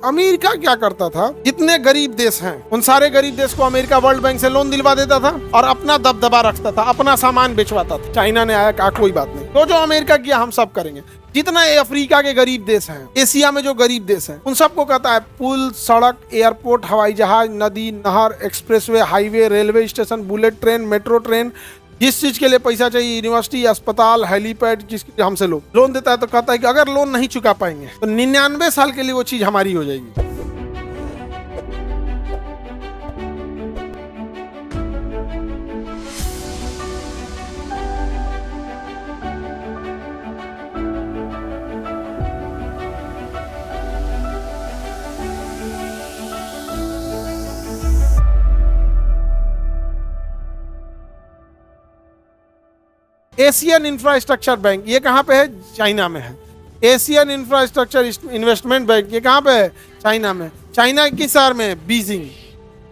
America क्या करता था, जितने गरीब देश हैं उन सारे गरीब देश को अमेरिका वर्ल्ड बैंक से लोन दिलवा देता था और अपना दबदबा रखता था, अपना सामान बेचवाता था। चाइना ने आया, कहा कोई बात नहीं, तो जो अमेरिका किया हम सब करेंगे। जितना ये अफ्रीका के गरीब देश हैं, एशिया में जो गरीब देश हैं, उन सबको कहता है पुल, सड़क, एयरपोर्ट, हवाई जहाज, नदी, नहर, expressway, highway, railway station, bullet train, metro train, जिस चीज के लिए पैसा चाहिए, यूनिवर्सिटी, अस्पताल, हेलीपैड, जिसके हमसे लोन देता है, तो कहता है कि अगर लोन नहीं चुका पाएंगे तो 99 साल के लिए वो चीज हमारी हो जाएगी। एशियन इंफ्रास्ट्रक्चर बैंक ये कहाँ पे है? चाइना में है। एशियन इंफ्रास्ट्रक्चर इन्वेस्टमेंट बैंक ये कहाँ पे है? चाइना में। चाइना किस शहर में? बीजिंग।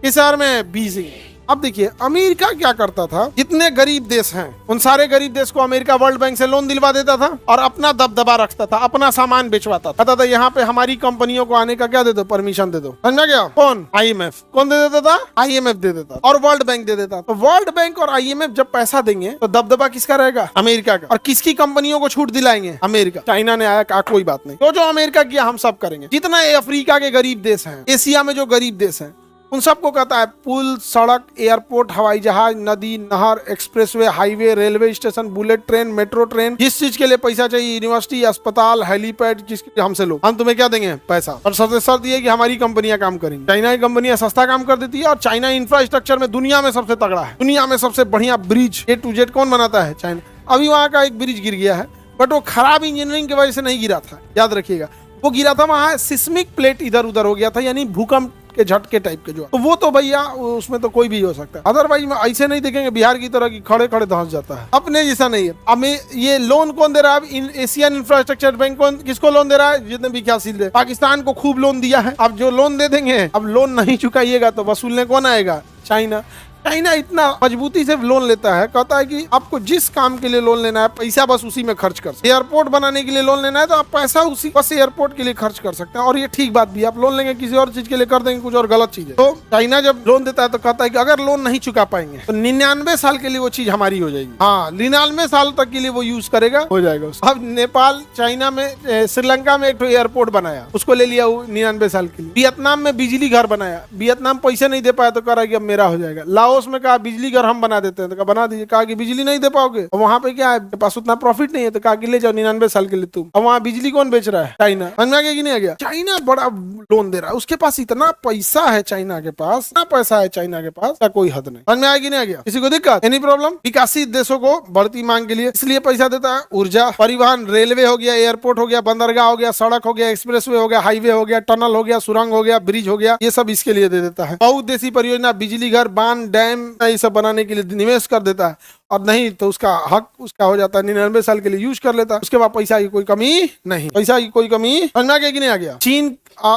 किस शहर में? बीजिंग। अब देखिए अमेरिका क्या करता था, जितने गरीब देश हैं उन सारे गरीब देश को अमेरिका वर्ल्ड बैंक से लोन दिलवा देता था और अपना दबदबा रखता था, अपना सामान बेचवाता था। कहता था यहाँ पे हमारी कंपनियों को आने का क्या दे दो, परमिशन दे दो। समझा गया? कौन? IMF। कौन दे देता था? IMF दे देता और वर्ल्ड बैंक दे देता। तो वर्ल्ड बैंक और IMF जब पैसा देंगे तो दबदबा किसका रहेगा? अमेरिका का। और किसकी कंपनियों को छूट दिलाएंगे? अमेरिका। चाइना ने आया, कहा कोई बात नहीं, तो जो अमेरिका किया हम सब करेंगे। जितना ये अफ्रीका के गरीब देश हैं, एशिया में जो गरीब देश हैं, उन सबको कहता है पुल, सड़क, एयरपोर्ट, हवाई जहाज, नदी, नहर, expressway, highway, railway station, bullet train, metro train, जिस चीज के लिए पैसा चाहिए, यूनिवर्सिटी, अस्पताल, हेलीपैड, जिसके हमसे लो, हम तुम्हें क्या देंगे? पैसा। और सबसे शर्त ये कि हमारी कंपनियां काम करेंगी। चाइना की कंपनियां सस्ता काम कर देती है और चाइना इंफ्रास्ट्रक्चर में दुनिया में सबसे तगड़ा है। दुनिया में सबसे बढ़िया ब्रिज A to Z कौन बनाता है? चाइना। अभी वहां का एक ब्रिज गिर गया है, बट वो खराब इंजीनियरिंग की वजह से नहीं गिरा था, याद रखिएगा। वो गिरा था वहां सिस्मिक प्लेट इधर उधर हो गया था, यानी भूकंप के झटके टाइप के जो, तो वो तो भैया उसमें तो कोई भी हो सकता है। अदरवाइज ऐसे नहीं देखेंगे बिहार की तरह की खड़े खड़े धंस जाता है, अपने जैसा नहीं है। हमें ये लोन कौन दे रहा है? एशियन इंफ्रास्ट्रक्चर बैंक कौन किसको लोन दे रहा है? जितने भी विकासशील देश। पाकिस्तान को खूब लोन दिया है। अब जो लोन दे देंगे, अब लोन नहीं चुकाइएगा तो वसूलने कौन आएगा? चाइना। चाइना इतना मजबूती से लोन लेता है, कहता है कि आपको जिस काम के लिए लोन लेना है पैसा बस उसी में खर्च कर सकते। एयरपोर्ट बनाने के लिए लोन लेना है तो आप पैसा उसी बस एयरपोर्ट के लिए खर्च कर सकते हैं। और ये ठीक बात भी, आप लोन लेंगे किसी और चीज के लिए कर देंगे कुछ और गलत चीज है। तो चाइना जब लोन देता है तो कहता है कि अगर लोन नहीं चुका पाएंगे तो 99 साल के लिए वो चीज हमारी हो जाएगी। हाँ, 99 साल तक के लिए वो यूज करेगा, हो जाएगा। अब नेपाल, चाइना में, श्रीलंका में एक एयरपोर्ट बनाया, उसको ले लिया 99 साल के लिए। वियतनाम में बिजली घर बनाया, वियतनाम पैसे नहीं दे पाया तो कह रहा है कि अब मेरा हो जाएगा। लाओस में कहा बिजली घर हम बना देते हैं, तो कहा बना दीजिए। कहा कि बिजली नहीं दे पाओगे, और वहां पे क्या है, पास उतना प्रॉफिट नहीं है, तो कहा कि ले जाओ 99 साल के लिए तुम। और वहां बिजली कौन बेच रहा है? चाइना। समझ में आ गया कि नहीं आ गया? चाइना बड़ा लोन दे रहा है, उसके पास इतना पैसा है, चाइना के पास इतना पैसा है, चाइना के पास का कोई हद नहीं। समझ में आया कि नहीं आ गया? किसी को दिक्कत? Any problem? विकासित देशों को बढ़ती मांग के लिए इसलिए पैसा देता है। ऊर्जा, परिवहन, रेलवे हो गया, एयरपोर्ट हो गया, बंदरगाह हो गया, सड़क हो गया, एक्सप्रेसवे हो गया, हाईवे हो गया, टनल हो गया, सुरंग हो गया, ब्रिज हो गया, ये सब इसके लिए दे देता है। बहुउद्देशीय परियोजना, बिजली घर, बांध, डैम, ये सब बनाने के लिए निवेश कर देता है। और नहीं तो उसका हक उसका हो जाता है, 99 साल के लिए यूज कर लेता है। उसके बाद पैसा की कोई कमी नहीं, पैसा की कोई कमी। समझ में कि नहीं आ गया? चीन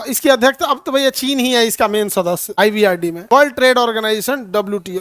इसकी अध्यक्ष अब तो भैया चीन ही है इसका मेन सदस्य IBRD में, वर्ल्ड ट्रेड ऑर्गेनाइजेशन WTO।